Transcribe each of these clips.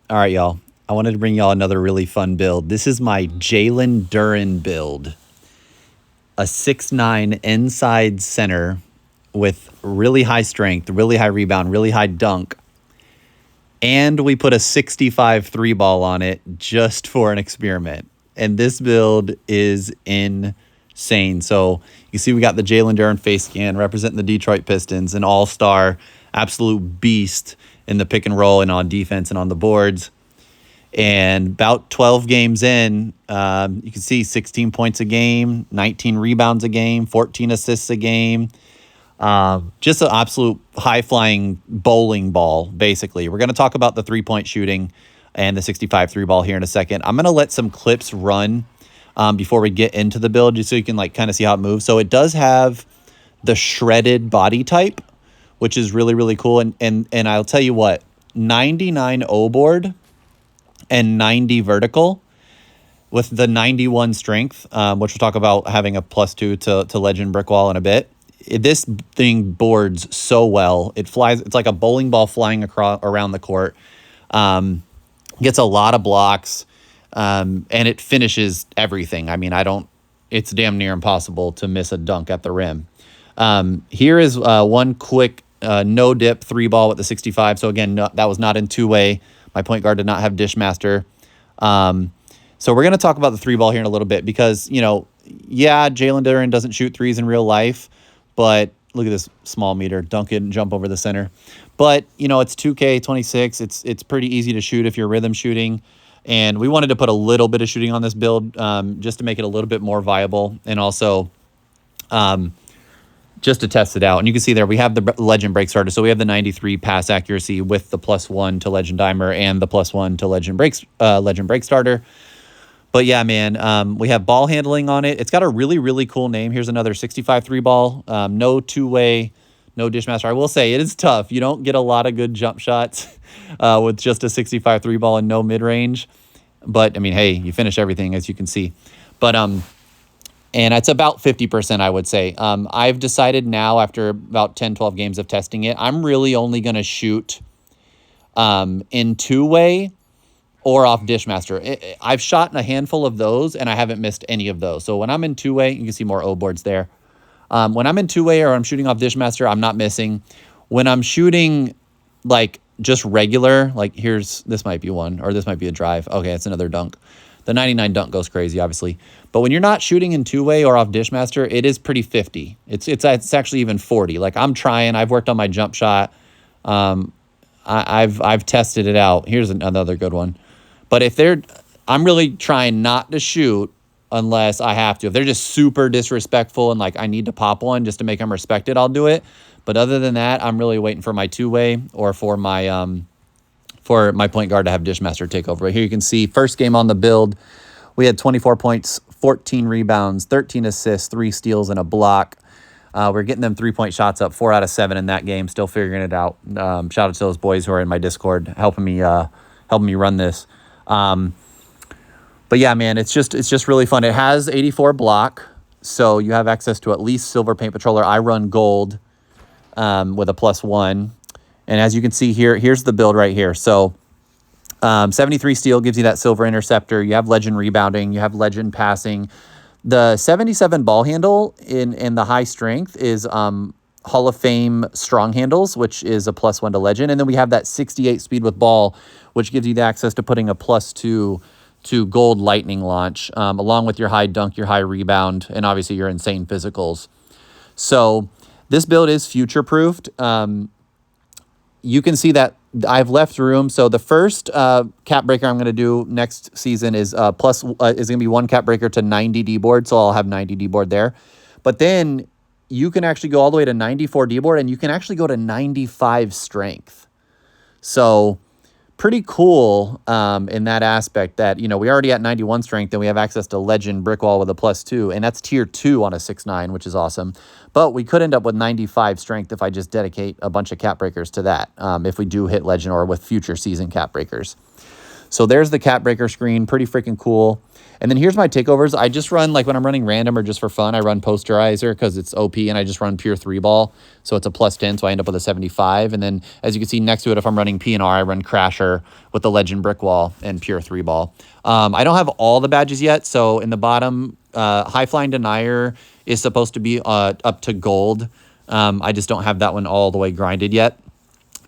All right, y'all. I wanted to bring y'all another really fun build. This is my Jalen Duren build. A 6'9" inside center with really high strength, really high rebound, really high dunk. And we put a 65 three ball on it just for an experiment. And this build is insane. So you see we got the Jalen Duren face scan representing the Detroit Pistons, an all-star, absolute beast in the pick and roll and on defense and on the boards. And about 12 games in, you can see 16 points a game, 19 rebounds a game, 14 assists a game. Just an absolute high-flying bowling ball, basically. We're going to talk about the three-point shooting and the 65 three ball here in a second. I'm going to let some clips run before we get into the build, just so you can kind of see how it moves. So it does have the shredded body type, which is really, really cool. And I'll tell you what, 99 O board and 90 vertical with the 91 strength, which we'll talk about having a +2 to legend brick wall in a bit. This thing boards so well. It flies. It's like a bowling ball flying around the court. Gets a lot of blocks, and it finishes everything. I mean, it's damn near impossible to miss a dunk at the rim. Here is one quick no dip three ball with the 65. So again, that was not in two-way. My point guard did not have Dishmaster. So we're going to talk about the three ball here in a little bit because, Jalen Duren doesn't shoot threes in real life, but look at this small meter, dunk it and jump over the center. But, it's 2K26. It's pretty easy to shoot if you're rhythm shooting. And we wanted to put a little bit of shooting on this build just to make it a little bit more viable and also just to test it out. And you can see there we have the Legend Break Starter. So we have the 93 pass accuracy with the +1 to Legend Dimer and the +1 to Legend Break Starter. But yeah, man, we have ball handling on it. It's got a really, really cool name. Here's another 65 three ball. No two-way, no Dishmaster. I will say it is tough. You don't get a lot of good jump shots with just a 65 three ball and no mid-range. But, I mean, hey, you finish everything, as you can see. But, and it's about 50%, I would say. I've decided now, after about 10, 12 games of testing it, I'm really only going to shoot in two-way or off Dishmaster. I've shot a handful of those, and I haven't missed any of those. So when I'm in two-way, you can see more O boards there. When I'm in two-way or I'm shooting off Dishmaster, I'm not missing. When I'm shooting, just regular, this might be one, or this might be a drive. Okay, it's another dunk. The 99 dunk goes crazy, obviously. But when you're not shooting in two-way or off Dishmaster, it is pretty 50. It's actually even 40. I'm trying. I've worked on my jump shot. I've tested it out. Here's another good one. But I'm really trying not to shoot unless I have to. If they're just super disrespectful and I need to pop one just to make them respected, I'll do it. But other than that, I'm really waiting for my two-way or for my point guard to have Dishmaster take over. Right here you can see first game on the build, we had 24 points, 14 rebounds, 13 assists, 3 steals, and a block. We're getting them three-point shots up, 4 out of 7 in that game, still figuring it out. Shout out to those boys who are in my Discord helping me run this. But yeah, man, it's just really fun. It has 84 block, so you have access to at least Silver Paint Patroller. I run gold with a +1. And as you can see here, here's the build right here. So 73 steal gives you that silver interceptor. You have legend rebounding. You have legend passing. The 77 ball handle in the high strength is Hall of Fame strong handles, which is a +1 to legend. And then we have that 68 speed with ball, which gives you the access to putting a +2 to gold lightning launch, along with your high dunk, your high rebound, and obviously your insane physicals. So this build is future-proofed. You can see that I've left room. So the first cap breaker I'm going to do next season is going to be one cap breaker to 90 D board. So I'll have 90 D board there. But then you can actually go all the way to 94 D board, and you can actually go to 95 strength. So pretty cool in that aspect that, we already at 91 strength and we have access to legend brick wall with a +2, and that's tier 2 on a 6'9", which is awesome. But we could end up with 95 strength if I just dedicate a bunch of cap breakers to that, if we do hit legend or with future season cap breakers. So there's the cap breaker screen. Pretty freaking cool. And then here's my takeovers. I just run, like when I'm running random or just for fun, I run posterizer because it's OP, and I just run pure 3-ball. So it's a +10, so I end up with a 75. And then as you can see next to it, if I'm running PNR, I run Crasher with the Legend Brick Wall and pure 3-ball. I don't have all the badges yet. So in the bottom, High Flying Denier is supposed to be up to gold. I just don't have that one all the way grinded yet.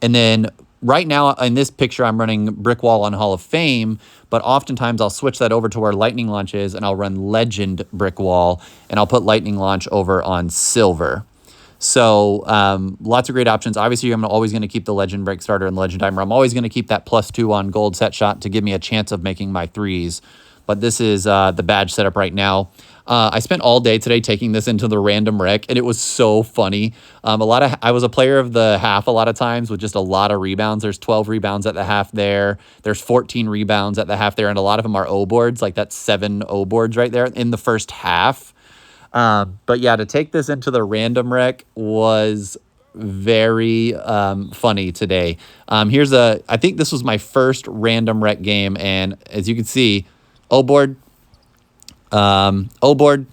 And then right now in this picture, I'm running Brick Wall on Hall of Fame, but oftentimes I'll switch that over to where Lightning Launch is, and I'll run Legend Brick Wall, and I'll put Lightning Launch over on Silver. So lots of great options. Obviously, I'm always going to keep the Legend Break Starter and Legend Timer. I'm always going to keep that +2 on Gold Set Shot to give me a chance of making my threes. But this is the badge setup right now. I spent all day today taking this into the random rec, and it was so funny. I was a player of the half a lot of times with just a lot of rebounds. There's 12 rebounds at the half there. There's 14 rebounds at the half there, and a lot of them are O boards, like that's 7 O boards right there in the first half. But yeah, to take this into the random rec was very funny today. I think this was my first random rec game, and as you can see, O board. O board.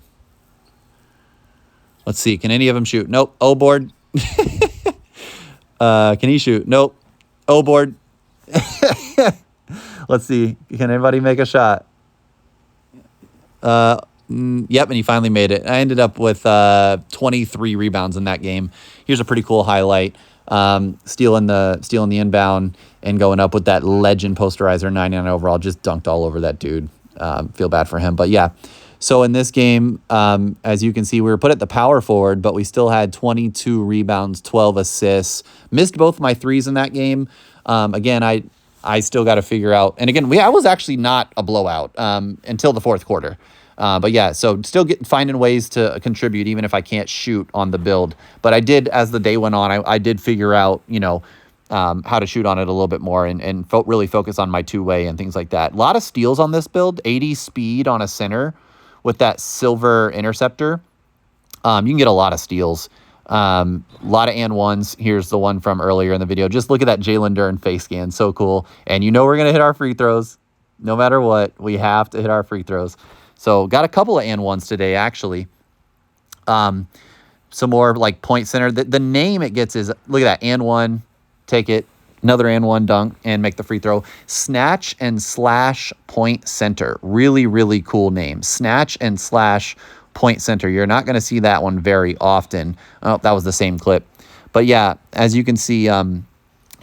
Let's see. Can any of them shoot? Nope. O board. Can he shoot? Nope. O board. Let's see. Can anybody make a shot? Yep, and he finally made it. I ended up with 23 rebounds in that game. Here's a pretty cool highlight. Stealing the inbound and going up with that Legend posterizer 99 overall. Just dunked all over that dude. Feel bad for him. But yeah, so in this game, as you can see, we were put at the power forward, but we still had 22 rebounds, 12 assists. Missed both my threes in that game. Again, I still got to figure out. And again, I was actually not a blowout until the fourth quarter. But yeah, so still finding ways to contribute, even if I can't shoot on the build. But I did, as the day went on, I did figure out, how to shoot on it a little bit more and really focus on my two-way and things like that. A lot of steals on this build, 80 speed on a center with that silver interceptor. You can get a lot of steals. A lot of and ones. Here's the one from earlier in the video. Just look at that Jalen Duren face scan. So cool. And we're going to hit our free throws. No matter what, we have to hit our free throws. So got a couple of and ones today, actually. Some more like point center. The name it gets is, look at that, and one. Take it, another and one dunk, and make the free throw. Snatch and slash point center. Really, really cool name. Snatch and slash point center. You're not going to see that one very often. Oh, that was the same clip. But yeah, as you can see,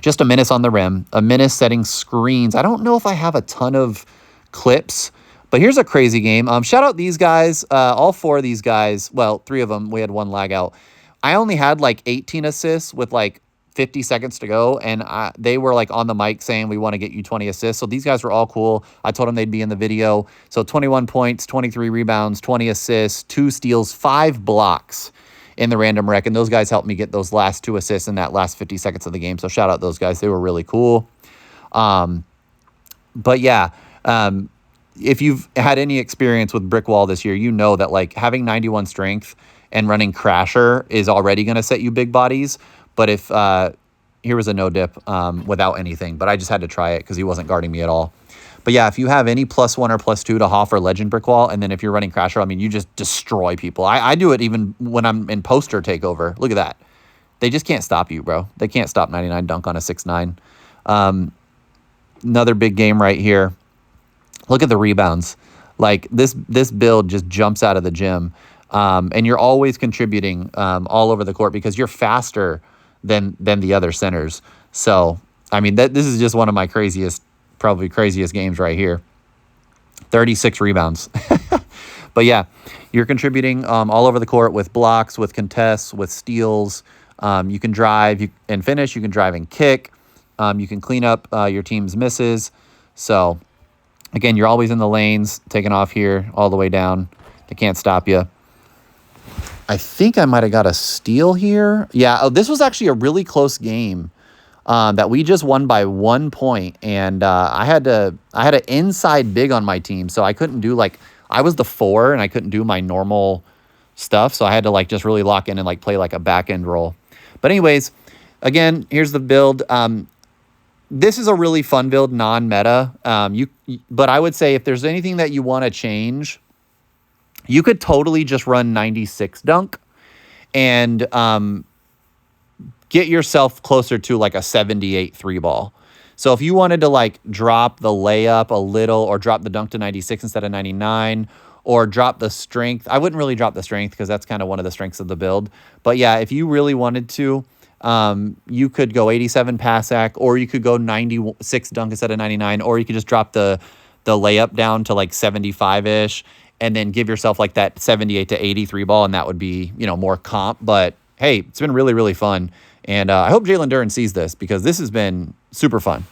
just a menace on the rim, a menace setting screens. I don't know if I have a ton of clips, but here's a crazy game. Shout out these guys, all 4 of these guys. Well, 3 of them, we had 1 lag out. I only had like 18 assists with like 50 seconds to go, and they were like on the mic saying, we want to get you 20 assists. So these guys were all cool. I told them they'd be in the video. So 21 points, 23 rebounds, 20 assists, 2 steals, 5 blocks in the random rec. And those guys helped me get those last 2 assists in that last 50 seconds of the game. So shout out those guys. They were really cool. But yeah, if you've had any experience with Brick Wall this year, you know that like having 91 strength and running Crasher is already going to set you big bodies. But if here was a no dip without anything, but I just had to try it because he wasn't guarding me at all. But yeah, if you have any +1 or +2 to Hoff or Legend Brick Wall, and then if you're running Crasher, I mean, you just destroy people. I do it even when I'm in poster takeover. Look at that. They just can't stop you, bro. They can't stop 99 dunk on a 6'9". Another big game right here. Look at the rebounds. Like this build just jumps out of the gym. And you're always contributing all over the court because you're faster than the other centers. So, I mean, this is just one of my probably craziest games right here. 36 rebounds. But yeah, you're contributing all over the court with blocks, with contests, with steals. You can drive and finish. You can drive and kick. You can clean up your team's misses. So, again, you're always in the lanes, taking off here all the way down. They can't stop you. I think I might have got a steal here. Yeah, this was actually a really close game that we just won by 1 point. And I had an inside big on my team, so I couldn't do I was the 4 and I couldn't do my normal stuff. So I had to just really lock in and play like a back end roll. But anyways, again, here's the build. this is a really fun build, non-meta. But I would say if there's anything that you want to change, you could totally just run 96 dunk and get yourself closer to like a 78 three ball. So if you wanted to like drop the layup a little or drop the dunk to 96 instead of 99 or drop the strength, I wouldn't really drop the strength because that's kind of one of the strengths of the build. But yeah, if you really wanted to, you could go 87 pass act, or you could go 96 dunk instead of 99, or you could just drop the layup down to like 75-ish and then give yourself like that 78 to 83 ball, and that would be, more comp. But hey, it's been really, really fun. And I hope Jalen Duren sees this because this has been super fun.